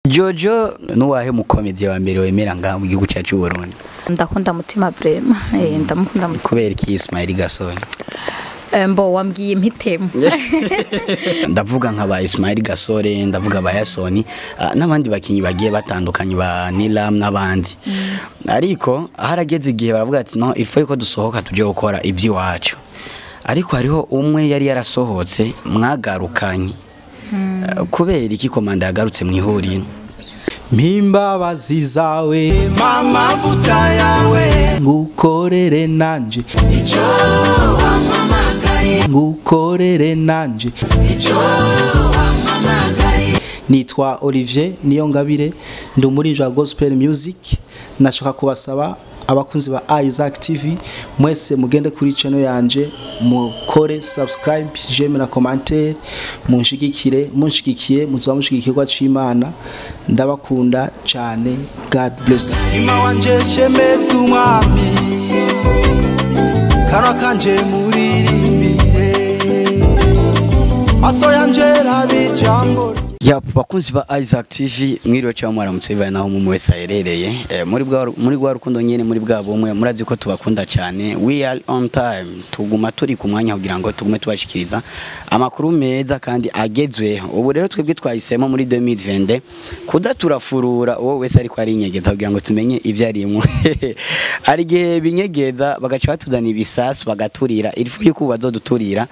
Jojo nuwahe mukomedi wa mbere wemera ngaho mu gihugu cyacu Burundi? Ndakunda Mutima Brema. Ndamukunda kubera iki Ismail Gasore? Mbo wambwiye impitemo. Ndavuga nk'aba Ismail Gasore, ndavuga ba Yasoni n'abandi bakinyi bagiye batandukanye ba Nilam n'abandi. Ariko harageze igihe baravuga ati no il faut ko dusohoka tuje gukora iby'iwacu. Ariko hariho umwe yari yarasohotse mwagarukanye. Kubera iki komanda yagarutse mu ihuriro? Mpimbabazi zawe mama vuta yawe ngukorere nanje ico wamamagari ngukorere nanje ico wamamagari. Nitwa Olivier Niyongabire ndi umuririmbyi wa gospel music. Nashaka kubasaba abakunzi ba Isaac TV mwese mugende kuri channel yanje mukore subscribe, j'aime na commentaire, munshigikiye muzoba mushigikirwa c'Imana. Ndabakunda cyane. God bless. Tima wanje shemeza umwami kanwa kanje muririmbire maso yanje rabijambo. Ya bakunzi ba Isaac TV mwiriwe cyangwa mwaramutse bivaye naho mu wese aherereye muri gwa rukundo nyene muri bwa bumwe murazi ko tubakunda cyane. We are on time, tuguma turi ku mwanya kugira ngo tugume tubashikiriza amakuru meza kandi agezweho. Ubu rero twebwe twahisemo muri 2020 kudaturafurura wowe wese ariko ari inyegeza kugira ngo tumenye ibyo arimo. Ari gihe binyegeza bagaca batuzana ibisasu bagaturira irifu yuko bazoduturira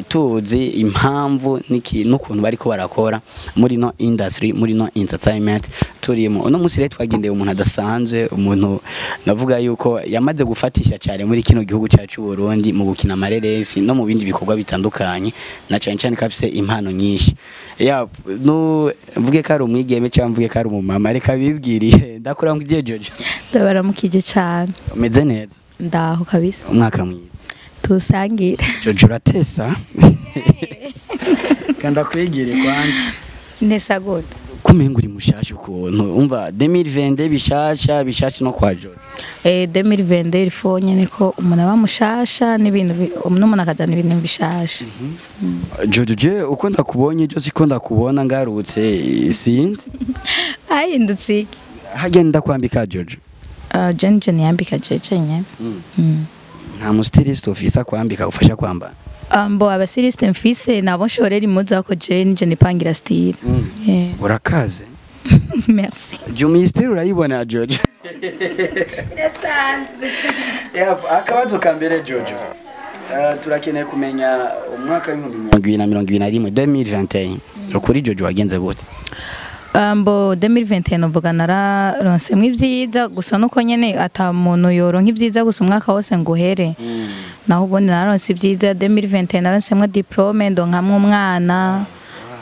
tuzi impamvu n'ukuntu bariko barakora muri no industry, muri no entertainment turimo. Uno musi rero twagendeye umuntu adasanzwe, umuntu navuga yuko yamaze gufatisha cyane muri kino gihugu cyacu Burundi mu gukina amareresi no mu bindi bikorwa bitandukanye, na cyane cyane kafise impano nyinshi. Ya no mvuge ko ari umwigeme cyangwa mvuge ko ari umumama, reka bibwiriye. Ndakora ngije Jojo. Ndabaramukije cyane. Umeze neza? Ndaho kabisa. Umwaka mwiza. Tusangira. Jojo ratesa. Kanda kwigire kwanza. Nesa gode. Kumenga uri mushasha ukuntu umva 2020 bishasha no kwa Jojo. 2020 ifo nyene ko umuntu aba mushasha n'ibintu n'umuntu akazana ibintu bishasha. Jojo je uko ndakubonye je siko ndakubona ngarutse sinzi. Ahindutse. Hagenda kwambika Jojo. Jenje yambika jeje nyene. Nta mustilist ofisa kwambika ufasha kwambara. Mbo abasiriste mfise nabo shoreri muza ko je nipangira style. Urakaze? Merci. Jumi style urayibona Jojo. Irasanzwe. Akabazo kambere Jojo. Turakeneye kumenya umwaka wa 2021 ukuri Jojo wagenze gute? Mbo 2021 novuga nararonse mw'ivyiza gusa nuko nyene ata muntu yoronka ivyiza gusa umwaka wose nguhere. Naho ubundi naronse ibyiza 2021 naronsemwe diplome ndonkamwe umwana.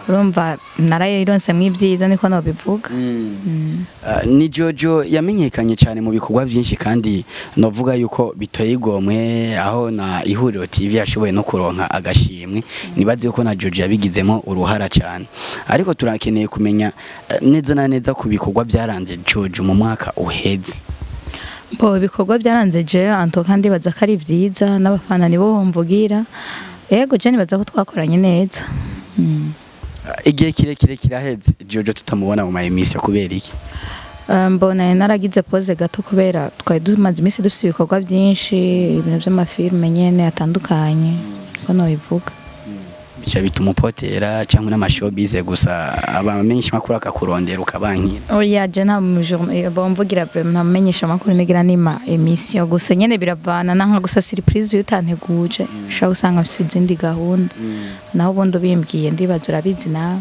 Urumva narayironse mw'ibyiza niko no bivuga. Ni Jojo yamenyekanye cyane mu bikorwa byinshi kandi novuga yuko bitoye igomwe aho na ihuriro TV yashoboye no kuronka agashimwe. Nibaze yuko na Jojo yabigizemo uruhara cyane. Ariko turakeneye kumenya neza na neza ku bikorwa byaranze Jojo mu mwaka uheze. Bo bikorwa byaranze je anto kandi baza kari vyiza n'abafana nibo mvugira. Yego je nibaza ko twakoranye neza. Igihe kirekire kiraheze Jojo tutamubona mu emission kubera iki? Mbona naragize pause gato kubera twari dumaze imisi dufite ibikorwa byinshi, ibintu by'amafilme nyene atandukanye ko no bivuga. Bica bituma upotera cyangwa n'amashowbiz gusa abamenyesha makuru akakurondera ukabankira. Oya je nta bomvugira vraiment ntamenyesha makuru nigira nima emission gusa nyene biravana nanka gusa surprise yutanteguje sha usanga bizindi gahunda naho bondo bimbwiye ndibaza urabizi nawe.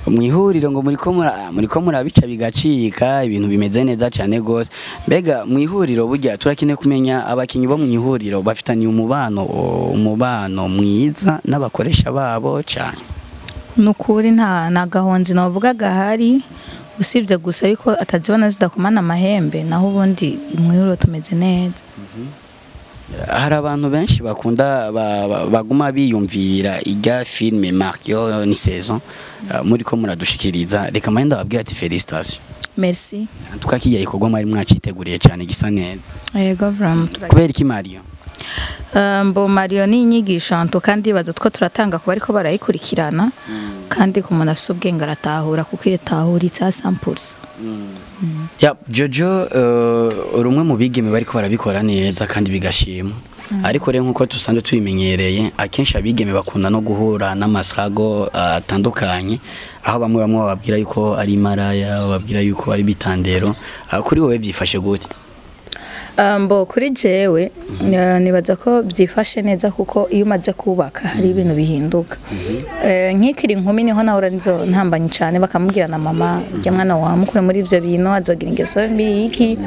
Mwihuriro ngo muriko murabica bigacika ibintu bimeze neza cyane gose. Mbega mwihuriro burya turakeneye kumenya abakinyi bo mwihuriro bafitaniye umubano mwiza n'abakoresha babo cyane. Nukuri nta gahonzi novuga gahari usibye gusa yuko atazibona zidakomana amahembe naho ubundi mwihuriro tumeze neza. Hari abantu benshi bakunda baguma biyumvira ijya filme Mario ni saison muri ko muradushikiriza reka mpande babwira ati félicitations. Merci. Tukakiye ikorwa mwari mwaciteguriye cyane gisa neza. Yego vraiment. Kubera iki Mario? Mbo Mario ni inyigisho anto kandi bazo two turatanga kuba ariko barayikurikirana kandi ku muntu afite ubwenge aratahura kuko iratahuritse asampulse. Ya Jojo rumwe mu bigeme bariko barabikora neza kandi bigashimwa. Ariko rero nkuko tusanzwe tubimenyereye akenshi abigeme bakunda no guhura n'amasago atandukanye aho bamwe bababwira yuko ari maraya bababwira yuko ari bitandero kuri wowe byifashe gute? Mbo kuri jewe nibaza ko byifashe neza kuko iyo umaze kubaka hari ibintu bihinduka. Nkikiri inkumi niho nahora nizo ntambanye cyane bakamubwira na mama ujya mwana wa mukure muri ibyo bintu azogira ingeso mbi iki,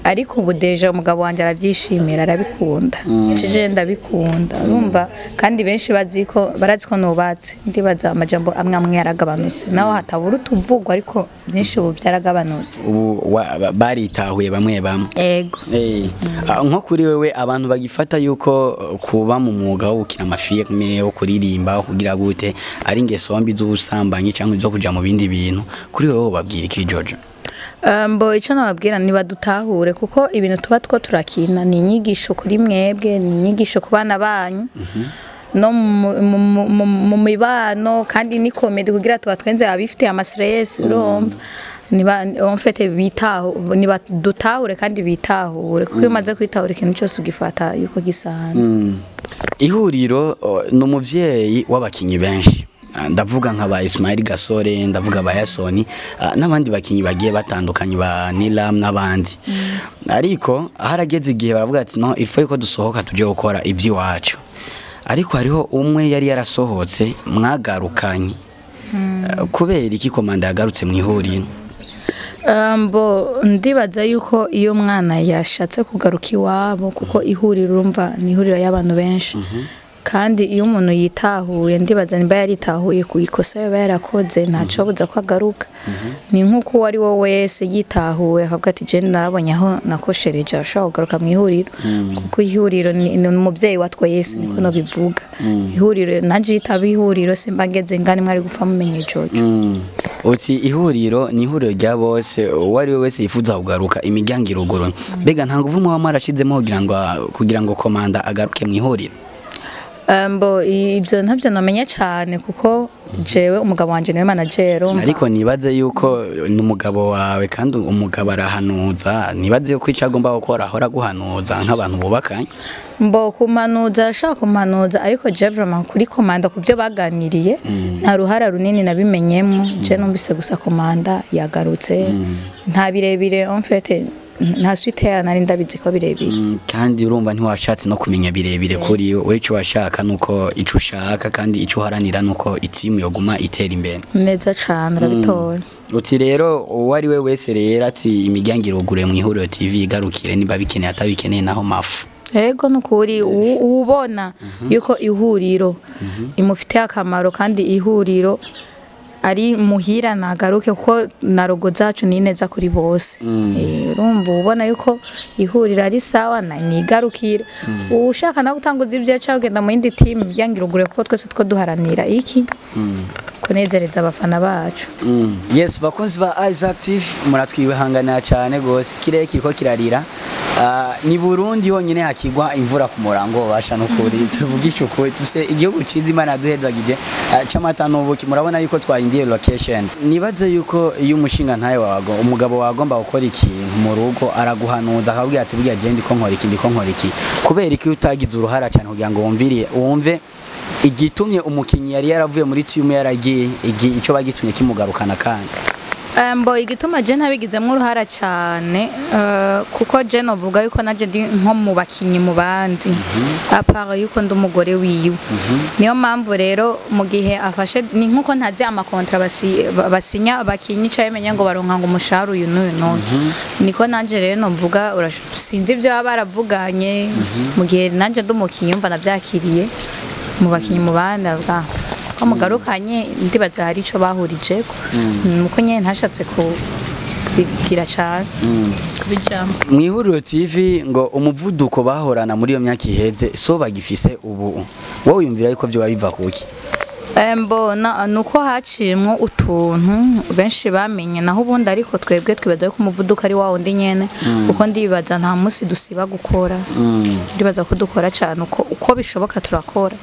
ariko ubu deja umugabo wanjye arabyishimira arabikunda cije ndabikunda urumva, kandi benshi barazi ko nubatse ndibaza amajambo amwe yaragabanutse naho hatabura utuvugwa ariko byinshi ubu byaragabanutse. Ubu baritahuye bamwe bamwe. Ego nko kuri wewe abantu bagifata yuko kuba mu mwuga wo gukina amafilme wo kuririmba kugira gute ari ingeso mbi z'ubusambanyi cyangwa zo kuja mu bindi bintu, kuri wewe babwira iki Jojo? Mbo icyo nababwira nibadutahure kuko ibintu tuba turakina ni inyigisho kuri mwebwe, ni inyigisho ku bana banyu no mu mibano, kandi ni komedi kugira tubatwenze abifite amastress urumva onfete nibadutahure kandi bitahure kuko iyo umaze kwitahura ikintu cyose ugifata yuko gisanzwe. Ihuriro ni umuvyeyi w'abakinyi benshi, ndavuga nk'aba Ismail Gasore, ndavuga ba Yasoni n'abandi bakinyi bagiye batandukanye ba Nilam n'abandi. Ariko harageze igihe baravuga ati no il faut ko dusohoka tuje gukora iby'iwacu, ariko hariho umwe yari yarasohotse mwagarukanye kubera iki komanda yagarutse mu ihuriro? Mbo ndibaza yuko iyo mwana yashatse kugaruka iwabo kuko ihuriro urumva ni ihuriro y'abantu benshi, kandi iyo umuntu yitahuye ndibaza nimba yaritahuye ku ikosa yaba yarakoze ntaco buza ko agaruka. Ni nkuko uwo ari wo wese yitahuye akavuga ati je narabonye aho nakoshereje ashaka kugaruka mu ihuriro kuko ihuriro ni umuvyeyi wa twese niko no bivuga. Ihuriro naje yitaba ihuriro simbageze ngani mwari gupfa mumenye Jojo. Uti ihuriro ni ihuriro rya bose, uwo ari we wese yifuza kugaruka imiryango iruguru. Mbega nta nguvu mu marashizemo kugira ngo komanda agaruke mu ihuriro? Mbo ibyo ntabyo namenye cyane kuko jewe umugabo wanje niwe manager. Ariko nibaze yuko ni umugabo wawe kandi umugabo arahanuza, nibaze yuko icyo agomba gukora ahora guhanuza nk'abantu bubakanye. Mbo kumanuza ashaka kumanuza, ariko je vraiment kuri komanda ku byo baganiriye nta ruhara runini nabimenyemo. Je numvise gusa komanda yagarutse nta birebire en fait nta suite ya nari ndabizi ko birebire. Kandi urumva ntiwashatse no kumenya birebire kuri we icyo washaka nuko icyo ushaka kandi icyo uharanira nuko itimu yoguma itera imbere neza cyane urabitoye. Uti rero uwo ari we wese rero ati imiryango irugure mu ihuriro TV igarukire niba bikeneye atabikeneye naho mafu. Ego nukuri ubona yuko ihuriro imufitiye akamaro kandi ihuriro ari muhira nagaruke kuko na rogo zacu ni neza kuri bose. Urumva ubona yuko ihurira ari sawa na nigarukira. Ushaka na gutanguza ibyo cyawe ugenda mu yindi team byangirugure kuko twese two duharanira iki kunezereza abafana bacu. Yes, bakunzi ba Isaac TV muratwihanganira cyane gose kirere kiko kirarira. Ni Burundi honyine hakigwa imvura ku murango basha no kuri tuvugisha uko tuse igihugu ciza Imana duhezagije camata n'ubuki murabona yuko twayindiye location. Nibaze yuko iyo umushinga ntaye wago umugabo wagomba gukora ikintu mu rugo araguhanuza akabwira ati burya je ndiko nkora iki kubera iki utagize uruhara cyane kugira ngo wumve igitumye umukinyi yari yaravuye muri team yaragiye ico bagitumye kimugarukana kandi. Mbo igituma je ntabigizemo uruhara cyane kuko je novuga yuko naje ndi nko mu bakinyi mu bandi apara yuko ndi umugore wiwe. Niyo mpamvu rero mu gihe afashe ni nkuko ntazi amakontra basinya abakinyi cyamenye ngo baronka ngo umushahara uyu n'uyu niko nanje rero novuga sinzi ibyo baravuganye mu gihe nanje ndumukinyi umva nabyakiriye mu bakinyi mu bandi avuga ko mugarukanye ndibaza hari ico bahurije ko nuko nyene ntashatse kubigira cyane kubijamo. Mu ihuriro TV ngo umuvuduko bahorana muri iyo myaka iheze so bagifise ubu wowe yumvira yuko byo babiva kuki? Mbona nuko haciyemo utuntu benshi bamenye naho ubundi ariko twebwe twibaza ko umuvuduko ari wawo ndi nyene kuko ndibaza nta musi dusiba gukora ndibaza ko dukora cyane uko bishoboka turakora.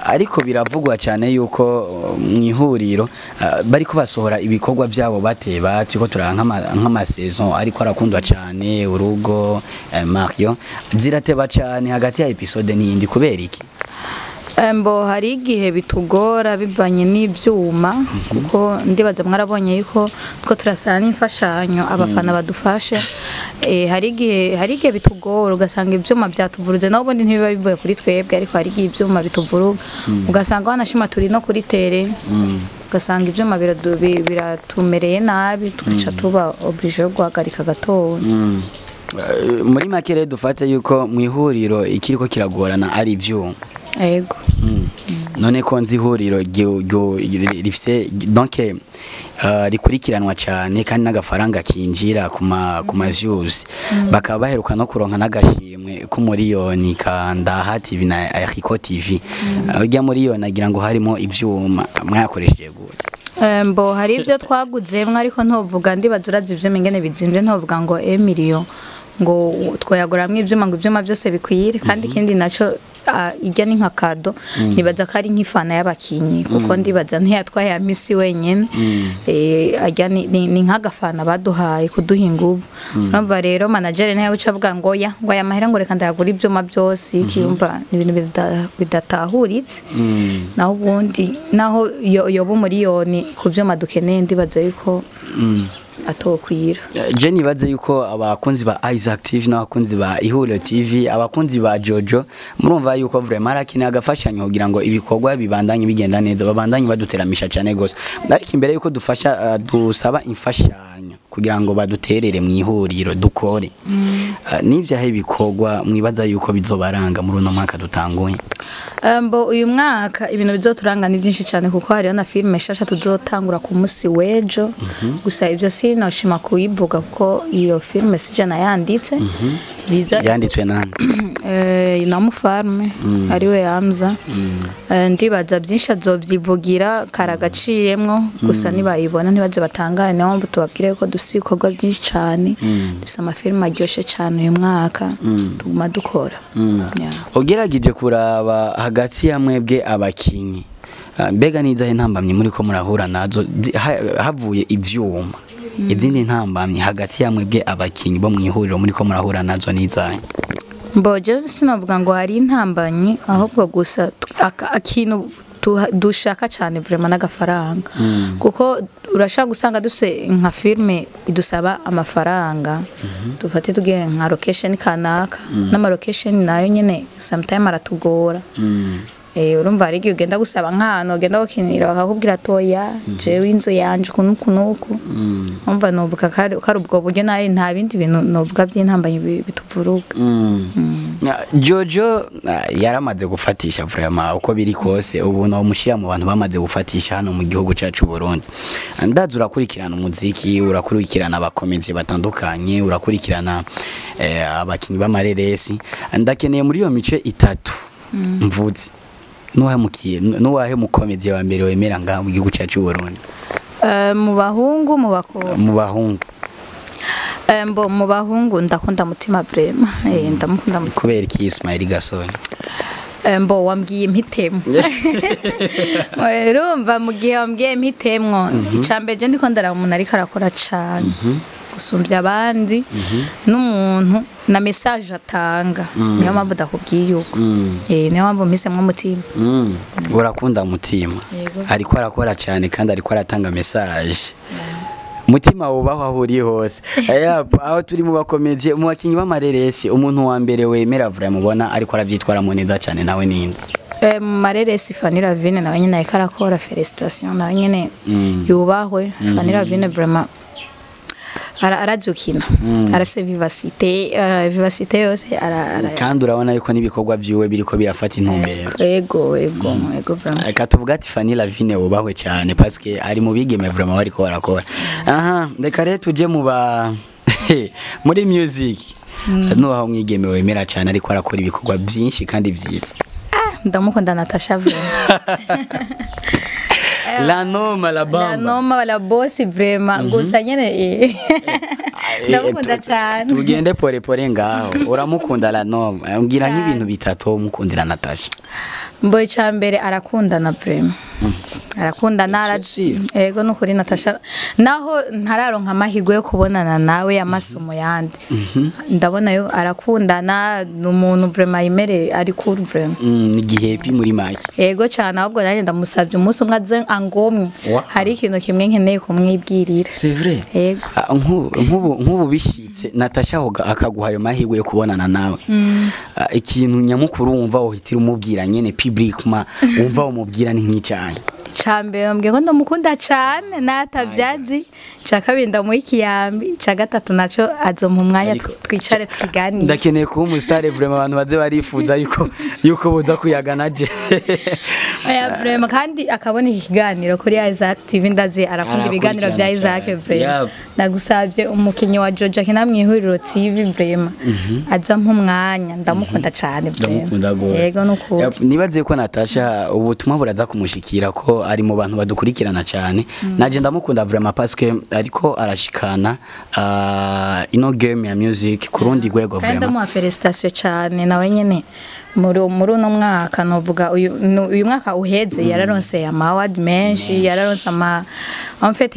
ariko biravugwa cyane yuko mu ihuriro bariko basohora ibikorwa byabo bateba tuko turanga nk'amasaison ariko arakundwa cyane urugo Mario zirateba cyane hagati ya episode n'indi kubera iki Mbo hari igihe bitugora bivanye n'ibyuma kuko ndibaza mwarabonye yuko two turasana imfashanyo abafana badufashe hari igihe bitugora ugasanga ibyuma byatuvuruze naho ubundi ntibiba bivuye kuri twebwe ariko hari igihe ibyuma bituvuruga ugasanga wanashima turi no kuri tere ugasanga ibyuma biratumereye nabi tugaca tuba oblige yo guhagarika gatoya muri make rero dufate yuko mu ihuriro ikiriko kiragorana ari ibyuma yego none ko nzi ihuriro rifise donc rikurikiranwa cyane kandi n'agafaranga kinjira ku ma views bakaba baheruka no kuronka n'agashimwe ku miliyoni ka Ndaha TV na Rico TV ujya miliyoni agira ngo harimo ivyuma mwakoresheje gute Mbo hari ibyo twaguzemwe ariko ntovuga ndibazuraza ivyo mingene bizimvye ntovuga ngo million ngo twayaguramwe ivyuma ngo ivyuma byose bikwire kandi kindi naco ijya ni nka kado nibaza ko ari nk'ifana y'abakinyi kuko ndibaza ntiyatwaye ya misi wenyene ajya ni nk'agafana baduhaye kuduha ingubu urumva rero manager nawe uca avuga ngo ya ngo aya mahera ngo reka ndayagura ibyuma byose kiyumva ni ibintu bidatahuritse naho ubundi naho yoba miliyoni ku byuma dukeneye ndibaza yuko atokwira je nibaze yuko abakunzi ba Isaac TV n'abakunzi ba Ihuriro TV abakunzi ba Jojo murumva yuko vraiment arakina agafashanyo kugira ngo ibikorwa bibandanye bigenda neza babandanye baduteramisha cyane gose ariko imbere yuko dufasha dusaba imfashanyo kugira ngo baduterere mu ihuriro dukore n'ivyahe ibikorwa mwibaza yuko bizobaranga muri uno mwaka dutanguye Mbo uyu mwaka ibintu bizoturanga ni byinshi cyane kuko hariyo na filme shasha tuzotangura ku munsi wejo gusa ibyo sinoshima kuyivuga kuko iyo filme sije nayanditse yanditswe nande na Mufarme ariwe Hamza ndibaza byinshi azobyivugira karagaciyemwo gusa nibayibona ntibaze batangane naho tubabwire ko dufite ibikorwa byinshi cyane dufite amafilme aryoshe cyane uyu mwaka tuguma dukora ugeragije kuraba hagati ya mwebwe abakinyi mbega nizahe ntambamye muri ko murahura nazo havuye ivyuma izindi ntambamye hagati ya mwebwe abakinyi bo mu ihuriro muri ko murahura nazo nizahe Mboje sinavuga ngo hari intambamye ahubwo gusa akintu dushaka cyane vraiment n'agafaranga kuko urashaka gusanga dufite nka filme idusaba amafaranga dufate tugiye nka location kanaka n'ama location nayo nyene sometime aratugora urumva ari gihe ugenda gusaba nk'ahantu ugenda gukinira bakakubwira toya jewe inzu yanje kunuku umva novuga kari ubwo buryo nayo nta bindi bintu novuga by'intambanye bituvuruga Jojo yaramaze gufatisha vraiment uko biri kose ubu no mushira mu bantu bamaze gufatisha hano mu gihugu cyacu Burundi ndaza urakurikirana umuziki urakurikirana abakomezi batandukanye urakurikirana abakinyi b'amareresi ndakeneye muri iyo mice itatu mvuze nuwahe mukomedi wa mbere wemera ngaha mu gihugu cyacu Burundi mu bahungu mu bakobwa mu bahungu Mbo mu bahungu ndakunda Mutima Brema ndamukunda kubera iki Ismail Gasore Mbo wambwiye impitemo urumva mu gihe wambwiye impitemwo icambere je ndiko ndara umuntu ariko arakora cyane gusumbya abandi n'umuntu na message atanga niyo mpamvu ndakubwiye uko niyo mpamvu mpisemo Mutima urakunda Mutima ariko arakora cyane kandi ariko aratanga message Mutima wubaho ahuriye hose aho turi mu bakomeye mu bakinyi b'amareresi umuntu wa mbere wemera vraiment mubona ariko aravyitwara mu neza cyane nawe ninde Mareresi Fanny Lavine nawe nyine ariko arakora felicitation nawe nyine yubahwe Fanny Lavine vraiment arazukina arafise vivacité yose kandi urabona yuko nibikorwa byiwe biriko birafata intumbero ego vraiment katuvuga ati Fanny Lavine wubahwe cyane parce que ari mu bigeme vraiment bariko barakora ndeka rero tuje mu ba muri music nuwaho mwigeme wemera cyane ariko arakora ibikorwa byinshi kandi byiza ndamukunda Natasha La Noma la Bamba La Noma la boss vraiment gusa nyene ndamukunda cyane tugende pore pore ngaho uramukunda la no mbwira nk'ibintu bitatu mukundira Natasha mboye cyambere arakundana vraiment arakundana ego nukuri Natasha naho ntararonka amahirwe yo kubonana nawe amasomo yandi ndabona yo arakundana n'umuntu vraiment imere ari cool vraiment ni gihepi muri make ego cyane ahubwo nanjye ndamusabye umunsi umwe aze angomwe hari ikintu kimwe nkeneye kumwibwirira c'est vrai ego nk'ubu bishitse Natasha hoga akaguha ayo mahirwe yo kubonana nawe ikintu nyamukuru wumva uhitira umubwira nyene publiquement wumva umubwira ni nk'icyayi cyambere mbwiye ngo ndamukunda cyane natabyazi cakabiri ndamuha ikiyambi ca gatatu naco azompa umwanya twicare twiganire ndakeneye kuba umusitari vraiment abantu baze barifuza yuko boza kuyagana je oya vraiment kandi akabona ikiganiro kuri Isaac TV ndazi arakunda ibiganiro bya Isaac vraiment ndagusabye umukinyi wa Jojo kinamwihuriro TV vraiment azampa umwanya ndamukunda cyane vraiment yego nuko nibaze ko Natasha ubutumwa buraza kumushikira ko ari mu bantu badukurikirana cyane naje ndamukunda vraiment parce que ariko arashikana ino game ya music kurundi gwego vraiment ndamuha felicitation cyane nawe nyene muri uno mwaka novuga uyu mwaka uheze yararonse ama award menshi yararonse ama en fait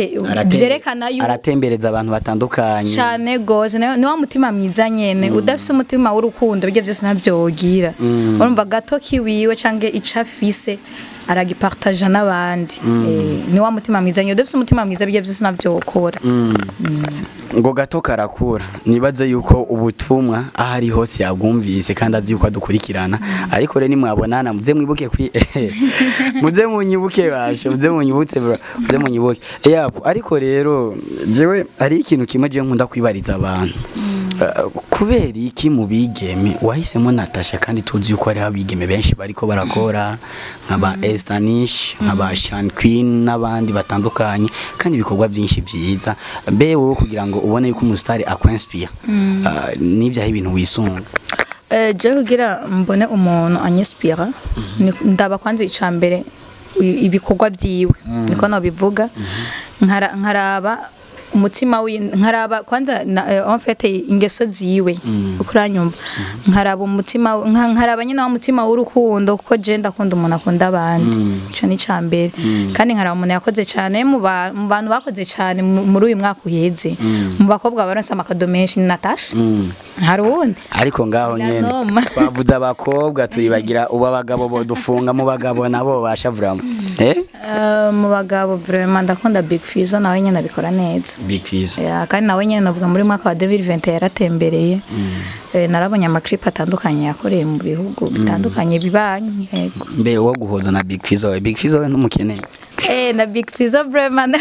byerekana aratembereza abantu batandukanye cyane gose ni wa mutima mwiza nyene udafise umutima w'urukundo byo byose nabyogira urumva gato kiwiwe cange icafise aragipartager n'abandi ni wa mutima mwiza nyine udafite umutima mwiza bije byose nabyokora ngo gato karakura nibaze yuko ubutumwa ahari hose yabwumvise kandi azi yuko adukurikirana ariko rero nimwabonana muze mwibuke muze munyibuke bashe muze munyibuke yapo ariko rero jewe ari ikintu kimwe je nkunda kwibariza abantu kubera iki mu bigeme wahisemo Natasha kandi tuzi yuko ari abigeme benshi bariko barakora nkaba Estanish nkaba Shan Queen n'abandi batandukanye kandi ibikorwa byinshi byiza bewe kugira ngo ubone yuko umusitari akwenspire n'ibyaho ibintu wisunga je kugira mbone umuntu anyespira ndaba kwanze icambere ibikorwa byiwe niko no bivuga nkaraba umutima nkaraba kwanza en fait ingeso ziwe ukuranyumva nkaraba umutima nkaraba nyine wa mutima w'urukundo kuko je ndakunda umuntu akunda abandi cyo ni cambere kandi nkaraba umuntu yakoze cyane mu bantu bakoze cyane muri uyu mwaka uheze mu bakobwa baronse amakado menshi ni Natasha hari uwundi ariko ngaho nyene twavuze abakobwa turibagira uba abagabo bo dufunga mu bagabo nabo bashavuramo mu bagabo vraiment ndakunda Big Fizzo nawe nyene abikora neza Big Fizzo kandi nawe nyene navuga muri mwaka wa 2020 yaratembereye narabonye amacrip atandukanye yakoreye mu bihugu bitandukanye bibanye yego mbe wo guhoza na Big Fizzo n'umukene na Big Fizzo vraiment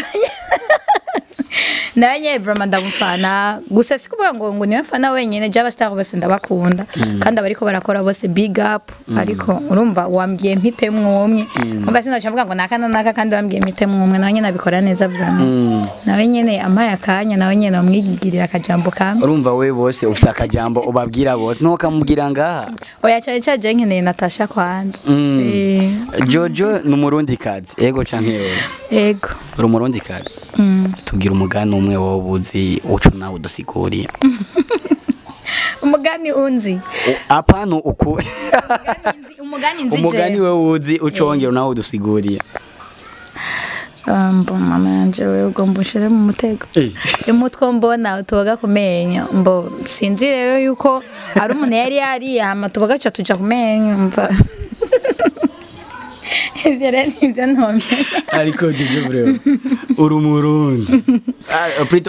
naye vraiment ndamufana gusa sikuvuga ngo niwe mfana wenyene Java Star bose ndabakunda kandi abariko barakora bose big up ariko urumva wambwiye mpite mwumwe umva sinacavuga ngo naka kandi wambwiye mpite mwumwe nawe nyene abikora neza vraiment nawe nyene amaye akanya nawe nyene amwigirira akajambo kamwe urumva we bose ufite akajambo ubabwira bose no kamubwira ngaha oya cyaje nkeneye Natasha kwanza Jojo n'umurundi kazi ego canke ego uri umurundi kazi tugira umugani umwe wobuzi uco nawe dusiguriye umugani unzi apano uko umugani we uzi ucongera nawe dusiguriye mama yanje we ugomba ushire mu mutego imutwo mbona utoga kumenya mbo sinzi rero yuko ari umuntu yari hama tubaga cha tuja kumenya mva Ivyo nivyo ntomye ariko je bro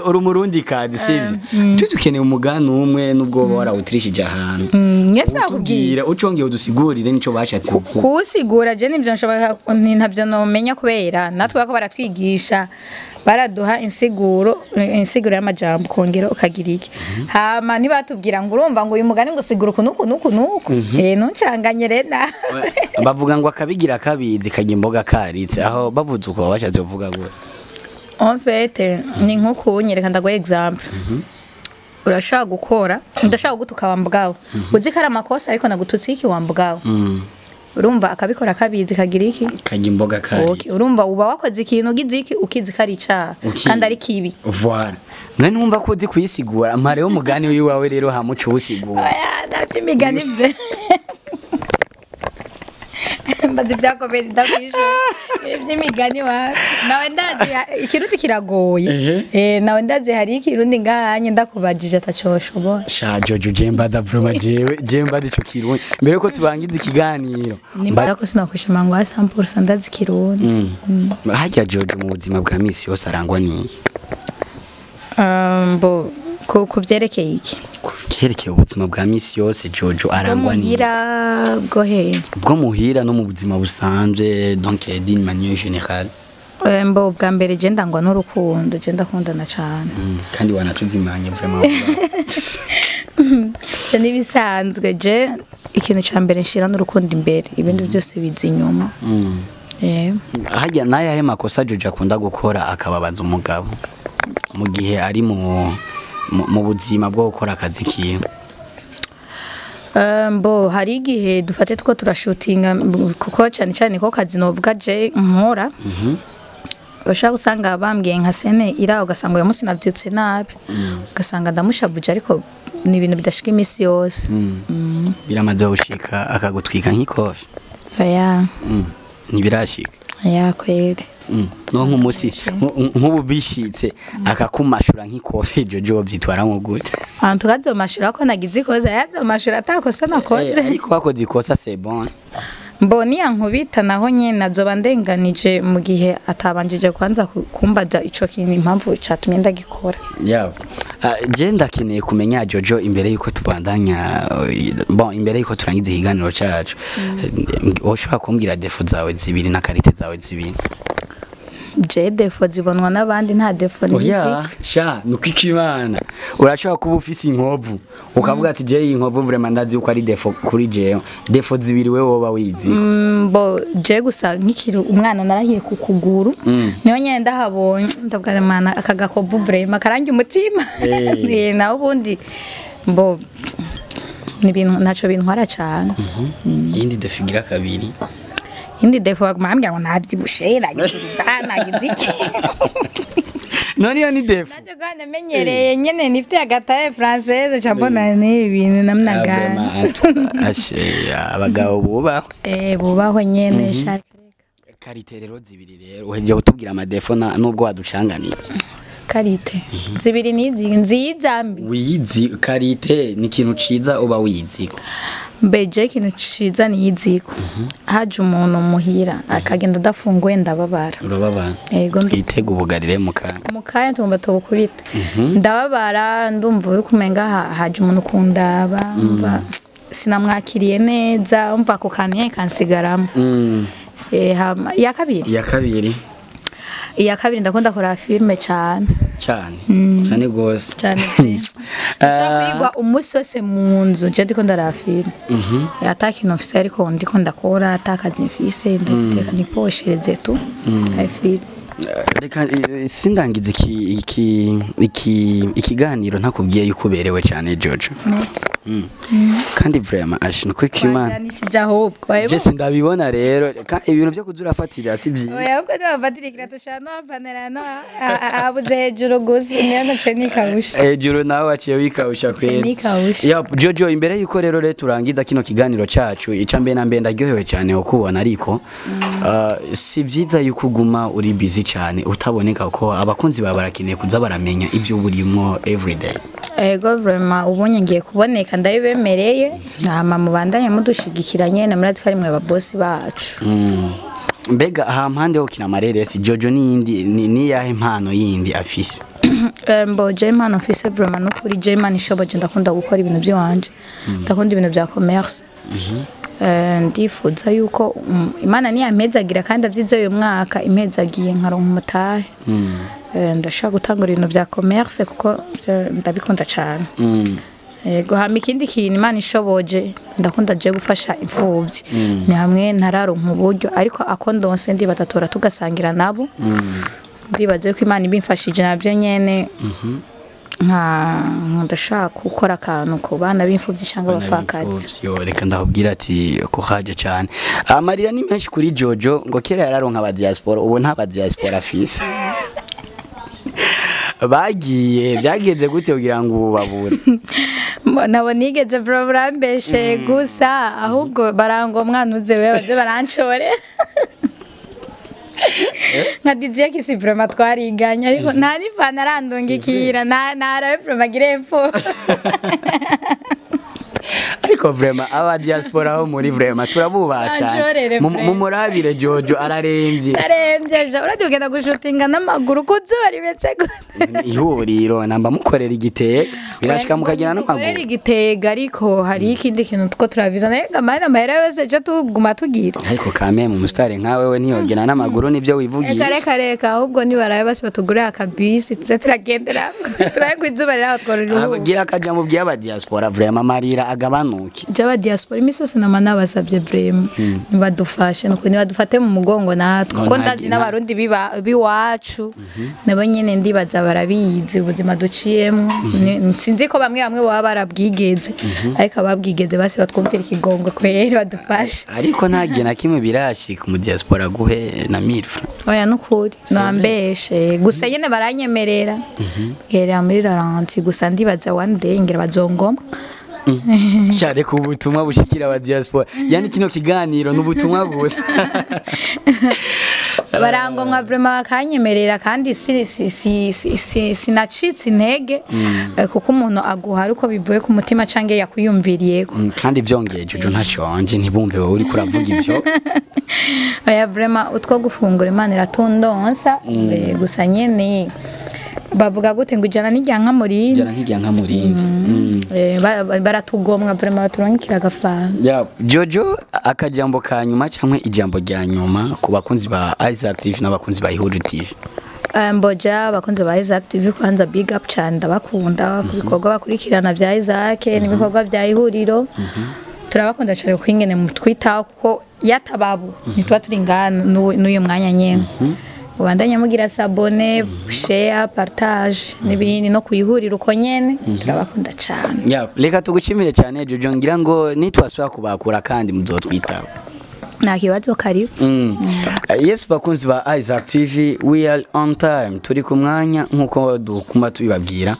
uri umurundi kazi sivyo tukeneye umugani umwe nubwo warawutirishije ahantu yesa kubwira ucongeye udusigurire nico bashatse kuvuga kusigura je nivyo nshobora ntavyo nomenya kubera natwe bako baratwigisha baraduha insiguro y'amajambo kongera ukagira iki hama ntibatubwira ngo urumva ngo uyu mugani ngo sigura kunuku nuncanganye rena bavuga ngo akabigira kabizi kajya imboga karitse aho bavuze uko bashatse kuvuga ngo en fait ni nko kunyereka ndago example urashaka gukora ndashaka gutuka wambwawe uzi kara makosa ariko nagututse iki wambwawe urumva akabikora kabizi kagira iki kajya imboga kari okay urumva uba wakoze ikintu ugize iki ukizi kari icaha kandi ari kibi voilà none numva ko uzi kuyisigura amareho mugani wiwawe rero hamuca usigura oya navyo imigani be mbazi byakomeye ndakwisho iby'imigani wapi nawe ndazi ikirundi kiragoye nawe ndazi hari ikirundi ngahanye ndakubajije atacoshobora sha Jojo jembaza vroma jembaza ico kirundi mbere ko tubangiza ikiganiro nimba ko sinakwishima ngo 100% ndazi kirundi hajya Jojo mu buzima bwa misi yose arangwa niki mbo ku byerekeye iki kerekeye ubuzima bwa misi yose Jojo arangwa niki bwo he bwo muhira no mu buzima busanzwe donc d'une manière générale mbo bwa mbere je ndangwa n'urukundo je ndakundana cyane kandi wanatuzimanye vraiment je nibisanzwe je ikintu cya mbere nshira n'urukundo imbere ibindi byose bizi inyuma hajya nayahe makosa Jojo akunda gukora akababaza umugabo mu gihe ari mu buzima bwo gukora akazi kiwe mbo hari igihe dufate two turashutinga kuko cyane cyane ko kazi novuga je nkora bashaka usanga bambwiye nka sene ira ugasanga uyu munsi nabyutse nabi ugasanga ndamushabuje ariko ni ibintu bidashika imisi yose biramaze gushika akagutwika nk'ikofi oya ntibirashika oya kweri no nk'umusi nk'ubu bishitse akakumashura nk'ikofi Jojo byitwara nko gute tukazomashura ko nagize ikosa yazomashura atakosa nakoze ariko wakoze ikosa c'est bon mboni yankubita naho nyene nazoba ndenganije mu gihe atabanjije kwanza kumbaza ico kintu impamvu catumye ndagikora je ndakeneye kumenya Jojo imbere yuko tubandanya imbere yuko turangiza ikiganiro cacu ushobora kumbwira defo zawe zibiri na karite zawe zibiri je defo zibonwa n'abandi nta defo n'iziko sha nukikibana urashobora kuba ufise inkovu ukavuga ati je iyi nkovu vraiment ndazi uko ari defo kuri jewe defo zibiri wewe woba wizi bo je gusa nk'ikiru umwana narahiye ku kuguru niyo nyene ndahabonye ndavuga mana akagakovu vraiment karangi umutima naho ubundi bo ni bintu naco bintwara cyane indi defigira kabiri indi defo bagumambya ngo nabyibushe nagize iki none yo ni defo naje gane menyereye nyene nifite agataye française chabona ni ibintu namnagana abagabo bubaho nyene shaka karite rero zibiri rero uheje kutubwira amadefo nubwo waducanganiye karite zibiri nizi nziza mbi wizi karite ni ikintu ciza uba wizi mbeje ikintu ciza ni yiziko haje umuntu muhira akagenda dafunguye ndababara yego itega ubugarire mukaya tumba tubukubita ndababara ndumva yuko umenga haje umuntu kundaba mva sinamwakiriye neza mva ko kanye kansigaramo ya kabiri iya kabiri ndakunda kora filme cyane gose cyane ndakwirirwa umunsi wose mu nzu je ndiko ndarafilme ataki no officer ariko ndiko ndakora atakazi mfise ndabiteka niposhereze tu afilme reka sindangize ikiganiro ntakubwiye yuko uberewe cyane Jojo kandi vraiment ashino ko kimana je ndabibona rero ibintu byo kuzurafatira si byiza oya ubwo ndabafatira kiratushano panerano abuze hejuru gusa niyo nace nikawusha hejuru nawe waciye wikawusha kweli ya Jojo imbere yuko rero turangiza kino kiganiro cyacu icambe na mbe ndaryohewe cyane ukubona ariko si byiza yuko uguma uri busy cyane utaboneka ko abakunzi baba barakeneye kuza baramenya ibyo burimo everyday ego vraiment ubonye ngiye kuboneka ndabibemereye nama mubandanye mudushigikira nyene muri atwari mwe babosi bacu mbega hampande ho kina mareresi Jojo ni yahe impano yindi afise mbo Jayman afise vraiment no kuri Jayman ishoboje ndakunda gukora ibintu by'wanje ndakunda ibintu bya commerce ndifuza yuko Imana ni yampezagira kandi avyize uyu mwaka impezagiye nkaronka umutahe ndashaka gutangura ibintu bya commerce kuko ndabikunda cyane guhama ikindi kintu Imana ishoboje ndakunda je gufasha imfuvyi ni hamwe ntararonka uburyo ariko akondonse ndi batatora tugasangira nabo ndibaze ko Imana ibimfashije nabyo nyene ndashaka gukora akantu ku bana b'imfubyi cyangwa abapfakazi. Yo reka ndahubwira ati ko haje cyane. Amarira ni menshi kuri Jojo ngo kera yararonka aba diaspora ubu nta ba diaspora afise. Bagiye byagenze gute kugira ngo ubabure? Nabo nigeze burambeshe gusa ahubwo barangwa mwana uze wewe baranshore. Nka DJ Kisi vraiment twariganya ariko nta nifana arandungikira narabe vraiment girepfo. Ariko vraiment aba diaspora ho muri vraiment turabubaha cyane. Mumurabire Jojo araremvye. Aremvye uratugenda gushutinga n'amaguru kuzuba ribetse gute. Ihuriro namba mukorera igitega birashika mukagena n'amaguru. Mukorera igitega ariko hari ikindi kintu two turaviza nega mahera yose cyo tuguma tugira. Ariko kame mu mustare nkawe we niyogena n'amaguru nivyo wivugiye. Reka ahubwo ni baraye basi batugure akabisi tuze turagendera. Turayikwizuba rero tworira. Abagira akaja mu by'aba diaspora vraiment marira agabanuki. Jaba diaspora imisose nabasabye vraiment nibadufashe nuko nibadufate mu mugongo natwe kuko ndazi n'abarundi biwacu nabo nyene ndibaza barabizi ubuzima duciyemo sinzi ko bamwe baba barabwigeze ariko ababwigeze basi batwumvira ikigongo kwere badufashe ariko ntagiye na kimwe birashika mu diaspora guhe na 1000 francs. Oya nukuri nambeshe gusa nyene baranyemerera gera muri Laurenti gusa ndibaza one day ngira bazongoma. Cyane ku butumwa bushikira aba diaspora yani kino kiganiro n'ubutumwa gusa. Barangomwa vraiment bakanyemerera kandi sinacitse intege kuko umuntu aguha ariko bivuye ku mutima cange yakuyumviriye kandi vyongeye Jojo ntashonje ntibumve wowe uri kuravuga ivyo. Oya vraiment utwo gufungura Imana iratondonsa gusa nyene bavuga gute ngo ijana n'ijyanka murindi baratugomwa vraiment baturonkira agafana. Jojo akajambo ka nyuma cyangwa ijambo rya nyuma ku bakunzi ba Isaac TV n'abakunzi ba Ihuriro TV. Mboja abakunzi ba Isaac TV kwanza big up cyane ndabakunda ku bikorwa bakurikirana bya Isaac n'ibikorwa bya Ihuriro. Turabakunda cyane ko ingene mutwitaho kuko yatababu nitwa turi ngana n'uyu mwanya nyene. Ubandanya mugira sabone, share, partage n'ibindi no kuyihurira uko nyene turabakunda cyane. Reka tugushimire cyane Jojo ngira ngo nitwasubira kubakura kandi muzotwitaho. Nta kibazo karibu. Yes bakunzi ba Isaac TV we are on time turi ku mwanya nkuko dukuma tubibabwira.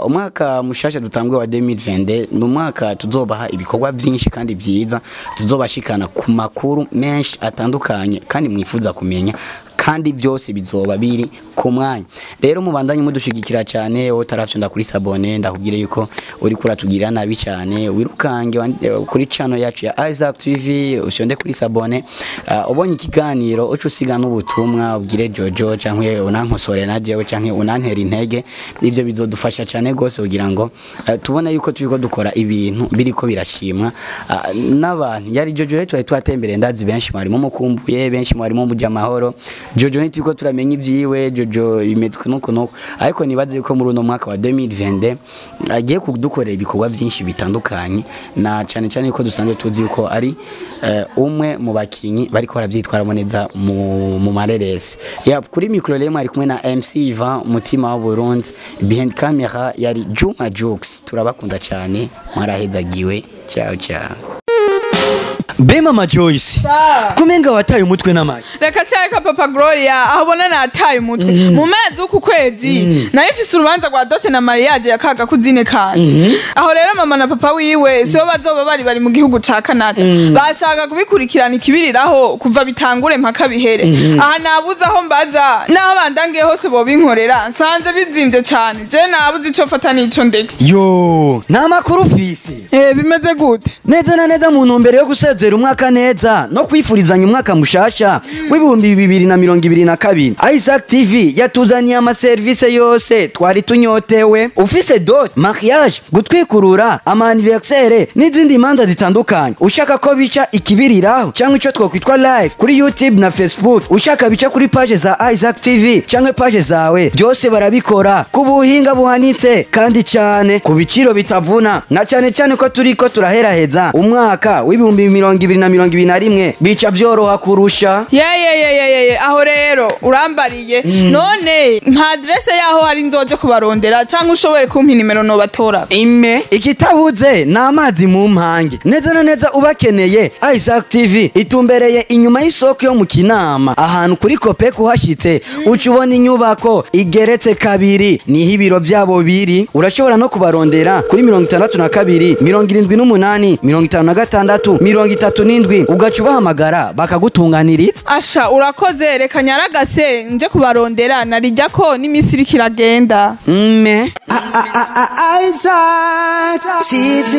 Umwaka mushasha dutangwe wa 2022 n'umwaka tuzobaha ibikorwa byinshi kandi byiza tuzobashikana ku makuru menshi atandukanye kandi mwifuza kumenya kandi byose bizoba biri ku mwanya. Rero mubandanye mudushigikira cyane utarafyonda kuri sabone ndakubwire yuko uri kuratugira nabi cyane wirukange kuri channel yacu ya Isaac TV ushonde kuri sabone ubonye ikiganiro uco usiga n'ubutumwa ubwire Jojo canke unankosore na jewe canke unantera intege ivyo bizodufasha cyane gose kugira ngo tubone yuko turiko dukora ibintu biriko birashimwa n'abantu. Yari Jojo rero twatembereye ndazi benshi mwari mukumbuye benshi mwari mu amahoro. Jojo nitiko turamenya ivyiwe Jojo imetswe nuko ariko nibaze yuko muri uno mwaka wa 2022 agiye kudukorera ibikorwa byinshi bitandukanye na cyane cyane yuko dusanzwe tuzi yuko ari umwe mu bakinyi bariko baravyitwara neza mu mareresi. Kuri micro rero ari kumwe na MC Ivan umutima wa Burundi behind camera yari Juma Jokes. Turabakunda cyane mwarahezagiwe ciao ciao. Bema Majoyce kumenga wataye umutwe n'amayi reka cyaka Papa Gloria ahabona nataye umutwe mu mezi uku kwezi naye ifise urubanza rwa dote na mariage yakaga kuzine kanje aho rero mama na papa wiwe sibo bazoba bari mu gihugu ca Canada bashaka kubikurikirana ikibiriraho kuva bitangure mpaka bihere aha nabuze aho mbaza naho bandangiye hose bo binkorera nsanze bizimvye cyane je nabuze ico fata nico ndeke yo nta makuru ufise bimeze gute neza na neza mu ntumbero yo gusezera umwaka neza no kwifurizanya umwaka mushasha w'ibihumbi 2022 Isaac TV yatuzaniye ama service yose twari tunyotewe ufise dot mariage gutwikurura ama anniversaire n'izindi manza zitandukanye ushaka ko bica ikibiriraho cyangwa ico twokwitwa live kuri YouTube na Facebook ushaka bica kuri page za Isaac TV cyangwa page zawe byose barabikora ku buhinga buhanitse kandi cyane ku biciro bitavuna na cyane cyane ko turiko turaheraheza umwaka w'ibihumbi 2020-2021 bica vyoroha kurusha. ye aho rero urambariye none nta adresse yaho hari nzoje kubarondera cyangwa ushobore kumpa nimero no batora ime ikitabuze n'amazi mu mpange neza na neza ubakeneye. Isaac TV itumbereye inyuma y'isoko yo mu Kinama ahantu kuri Kope kuhashitse uca ubona inyubako igeretse kabiri niho ibiro vyabo biri. Urashobora no kubarondera kuri 62 78 56 37 ugaca ubahamagara bakagutunganiriza. asha urakoze reka nyaragase nje kubarondera narijya ko n'imisiri kiragenda mme Isaac TV.